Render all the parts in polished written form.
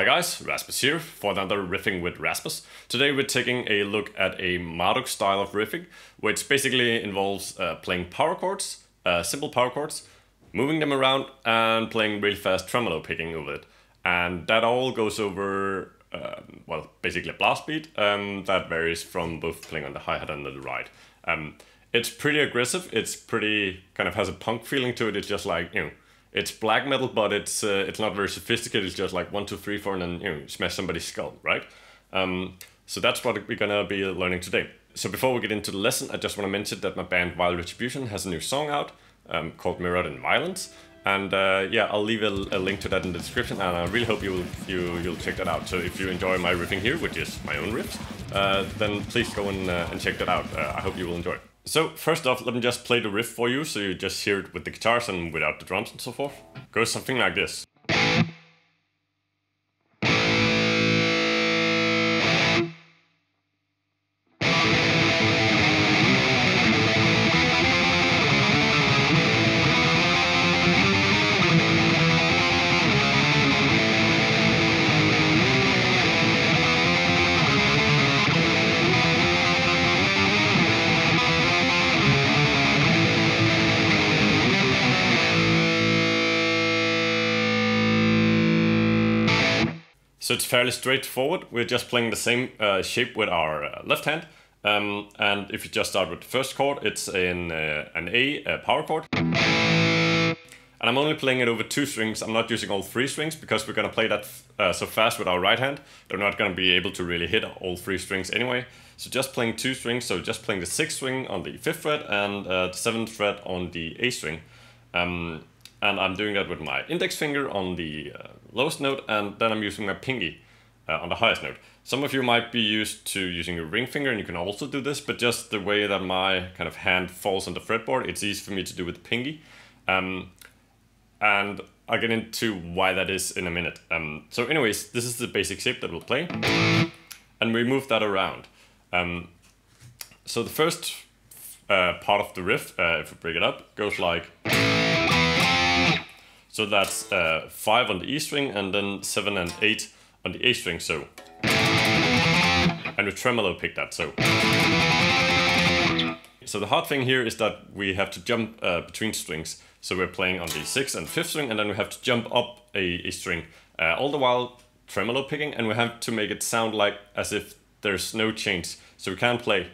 Hi guys, Rasmus here for another Riffing with Rasmus. Today we're taking a look at a Marduk style of riffing, which basically involves playing power chords, simple power chords, moving them around and playing really fast tremolo picking over it. And that all goes over, basically a blast beat that varies from both playing on the hi-hat and the ride. It's pretty aggressive, it's pretty, kind of has a punk feeling to it. It's just like, it's black metal, but it's not very sophisticated. It's just like 1, 2, 3, 4, and then smash somebody's skull, right? So that's what we're gonna be learning today. So before we get into the lesson, I just want to mention that my band Vile Retribution has a new song out called Mirrored in Violence, and I'll leave a link to that in the description, and I really hope you'll check that out. So if you enjoy my riffing here, which is my own riffs, then please go and check that out. I hope you will enjoy it. So first off, let me just play the riff for you so you just hear it with the guitars and without the drums and so forth. Goes something like this. So it's fairly straightforward. We're just playing the same shape with our left hand. And if you just start with the first chord, it's an A power chord. And I'm only playing it over 2 strings. I'm not using all 3 strings because we're going to play that so fast with our right hand. They're not going to be able to really hit all 3 strings anyway. So just playing 2 strings, so just playing the 6th string on the 5th fret and the 7th fret on the A string. And I'm doing that with my index finger on the lowest note, and then I'm using my pinky on the highest note. Some of you might be used to using your ring finger, and you can also do this, but just the way that my kind of hand falls on the fretboard, it's easy for me to do with the pinky. And I'll get into why that is in a minute. So anyways, this is the basic shape that we'll play, and we move that around. So the first part of the riff, if we break it up, goes like... So that's 5 on the E string and then 7 and 8 on the A string, so. And we tremolo pick that, so. So the hard thing here is that we have to jump between strings. So we're playing on the 6th and 5th string, and then we have to jump up a string. All the while tremolo picking, and we have to make it sound like as if there's no change. So we can't play.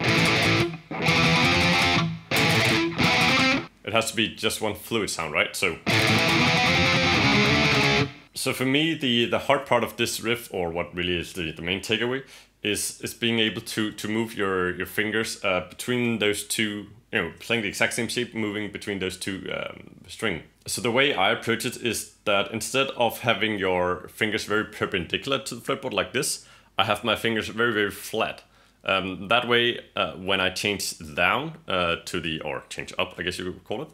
It has to be just one fluid sound, right? So for me, the hard part of this riff, or what really is the main takeaway, is being able to move your fingers between those two, playing the exact same shape, moving between those 2 strings. So the way I approach it is that instead of having your fingers very perpendicular to the fretboard like this, I have my fingers very, very flat. That way, when I change down or change up, I guess you would call it,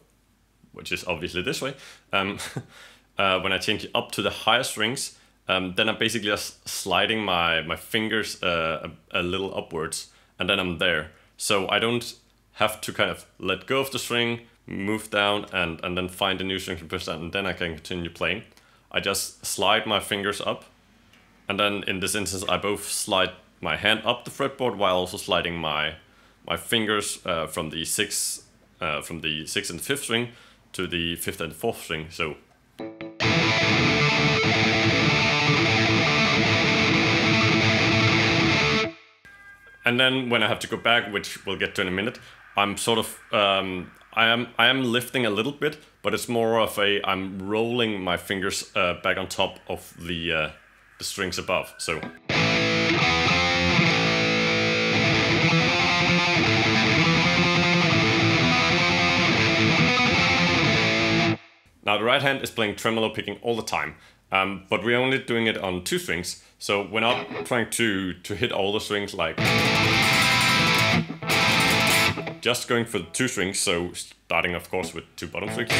which is obviously this way, when I change it up to the higher strings, then I'm basically just sliding my fingers a little upwards, and then I'm there. So I don't have to kind of let go of the string, move down, and then find a new string to push down, and then I can continue playing. I just slide my fingers up, and then in this instance I both slide my hand up the fretboard while also sliding my fingers from the 6th and 5th string to the 5th and 4th string. So. And then when I have to go back, which we'll get to in a minute, I'm sort of I am lifting a little bit, but it's more of I'm rolling my fingers back on top of the strings above. So. Now the right hand is playing tremolo picking all the time, but we're only doing it on 2 strings, so we're not trying to hit all the strings like... Just going for the 2 strings, so starting of course with 2 bottom strings.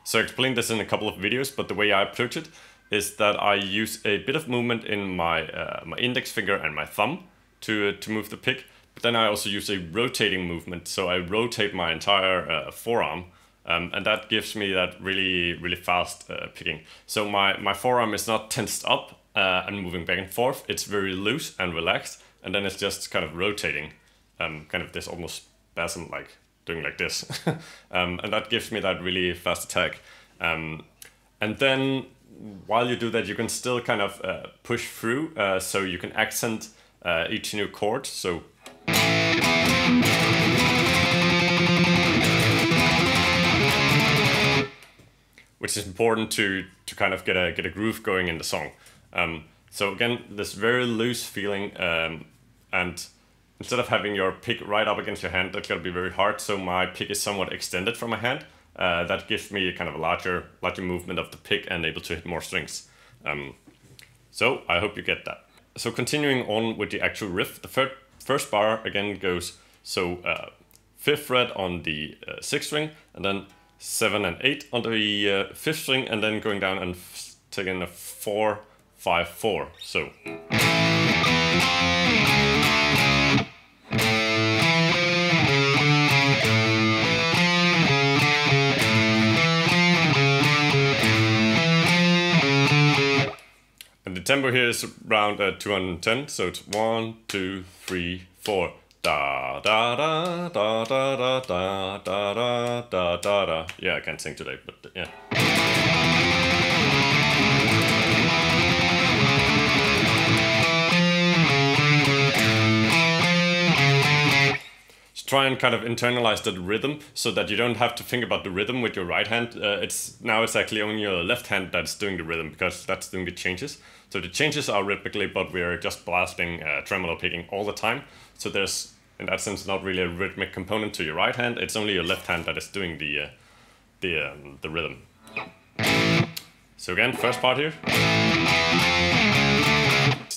So I explained this in a couple of videos, but the way I approach it is that I use a bit of movement in my index finger and my thumb to move the pick. But then I also use a rotating movement, so I rotate my entire forearm And that gives me that really fast picking. So my forearm is not tensed up and moving back and forth. It's very loose and relaxed, and then it's just kind of rotating, kind of this almost spasm, like doing like this. And that gives me that really fast attack. And then while you do that, you can still kind of push through, so you can accent each new chord. So which is important to kind of get a groove going in the song. So again, this very loose feeling, and instead of having your pick right up against your hand, that's gonna be very hard. So my pick is somewhat extended from my hand. That gives me kind of a larger movement of the pick and able to hit more strings. So I hope you get that. So continuing on with the actual riff, the first bar again goes, so 5th fret on the 6th string, and then 7 and 8 on the 5th string, and then going down and taking a 4, 5, 4. So. And the tempo here is around 210, so it's 1, 2, 3, 4. Da da da da da da da da da da da. Yeah, I can't sing today, but yeah. So try and kind of internalize that rhythm so that you don't have to think about the rhythm with your right hand. It's actually only your left hand that's doing the rhythm, because that's doing the changes. So the changes are rhythmically, but we're just blasting tremolo picking all the time. So there's, in that sense, not really a rhythmic component to your right hand. It's only your left hand that is doing the rhythm. So again, first part here.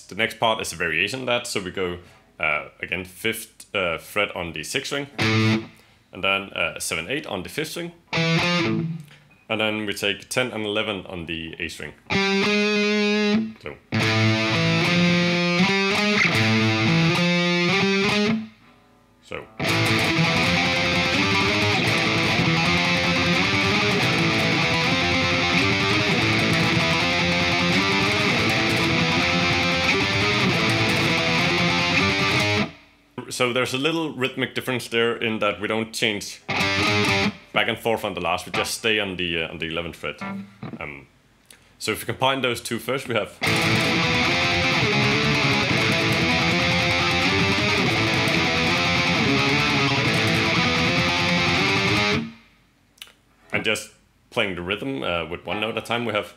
The next part is a variation of that. So we go again 5th fret on the 6th string, and then 7, 8 on the 5th string, and then we take 10 and 11 on the 8th string. So. So. So there's a little rhythmic difference there in that we don't change back and forth on the last, we just stay on the 11th fret. So if you combine those two first, we have. And just playing the rhythm with one note at a time, we have.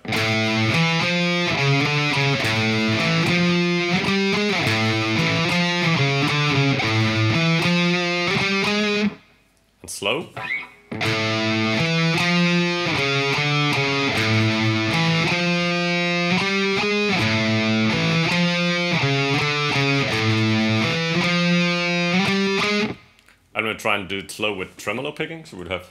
And slow. I'm going to try and do it slow with tremolo picking, so we'd have.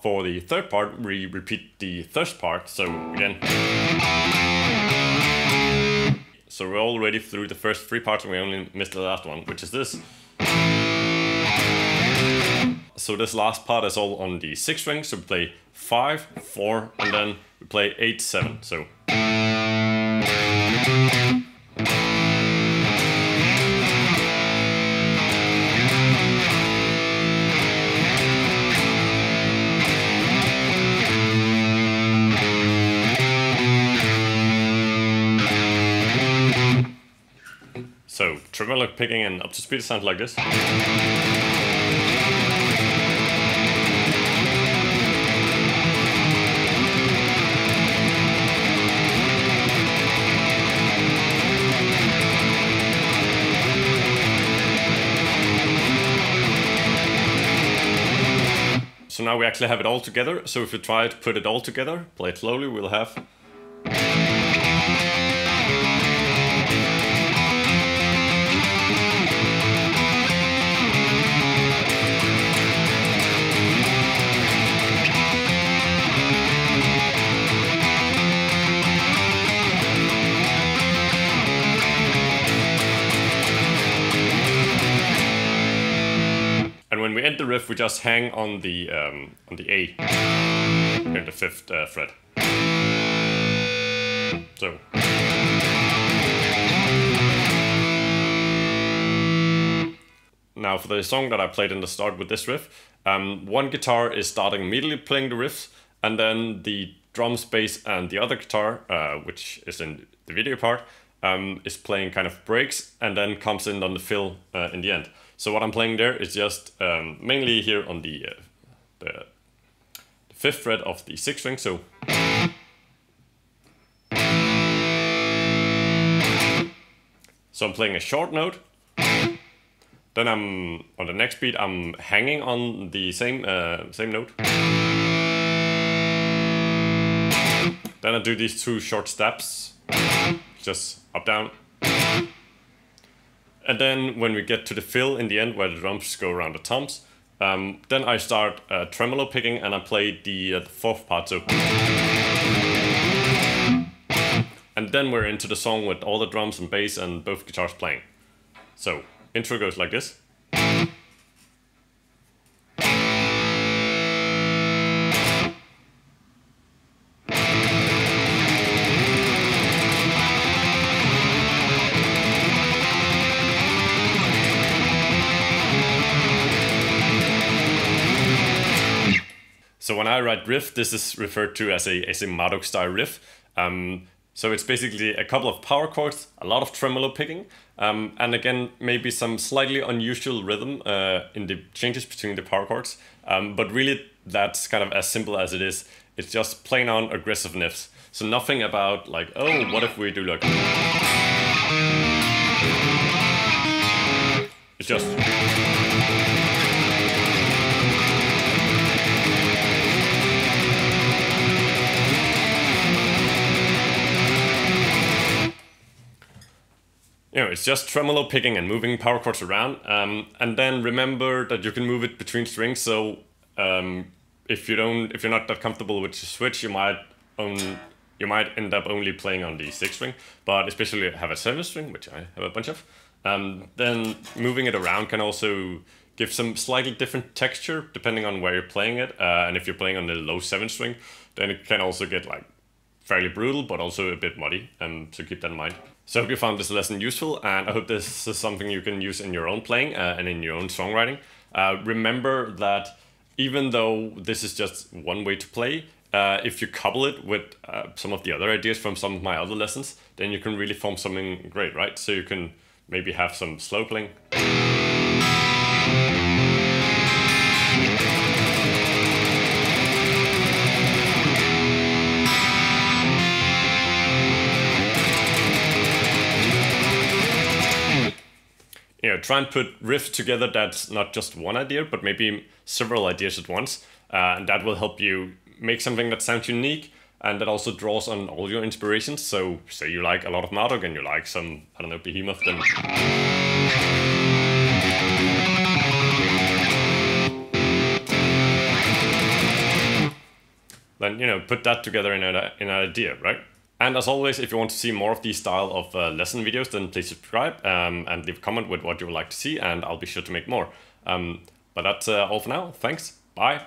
For the third part, we repeat the first part, so again. So we're already through the first 3 parts and we only missed the last one, which is this. So this last part is all on the 6th string, so we play 5, 4, and then we play 8, 7, so. So, tremolo picking and up to speed sounds like this. So now we actually have it all together. So if we try to put it all together, play it slowly, we'll have. riff, we just hang on the A in the 5th fret. So. Now for the song that I played in the start with this riff, one guitar is starting immediately playing the riffs, and then the drums, bass, and the other guitar, which is in the video part, is playing kind of breaks, and then comes in on the fill in the end. So what I'm playing there is just mainly here on the 5th fret of the 6th string. So. So I'm playing a short note. Then I'm on the next beat. I'm hanging on the same note. Then I do these 2 short steps, just up down. And then when we get to the fill in the end, where the drums go around the toms, then I start tremolo picking, and I play the 4th part. So. And then we're into the song with all the drums and bass and both guitars playing. So. Intro goes like this. So when I write riff, this is referred to as a Marduk style riff. So it's basically a couple of power chords, a lot of tremolo picking, and again, maybe some slightly unusual rhythm in the changes between the power chords. But really, that's kind of as simple as it is. It's just plain on aggressiveness. So nothing about like, oh, what if we do like... It's just... It's just tremolo picking and moving power chords around, and then remember that you can move it between strings. So if you're not that comfortable with the switch, you might end up only playing on the 6th string. But especially have a 7th string, which I have a bunch of. Then moving it around can also give some slightly different texture depending on where you're playing it. And if you're playing on the low 7th string, then it can also get like fairly brutal, but also a bit muddy. So keep that in mind. So I hope you found this lesson useful, and I hope this is something you can use in your own playing and in your own songwriting. Remember that even though this is just one way to play, if you couple it with some of the other ideas from some of my other lessons, then you can really form something great, right? So you can maybe have some slow playing. Try and put riffs together that's not just one idea, but maybe several ideas at once. And that will help you make something that sounds unique and that also draws on all your inspirations. So say you like a lot of Marduk and you like some, I don't know, Behemoth, then put that together in an idea, right? And as always, if you want to see more of these style of lesson videos, then please subscribe and leave a comment with what you would like to see, and I'll be sure to make more. But that's all for now. Thanks. Bye.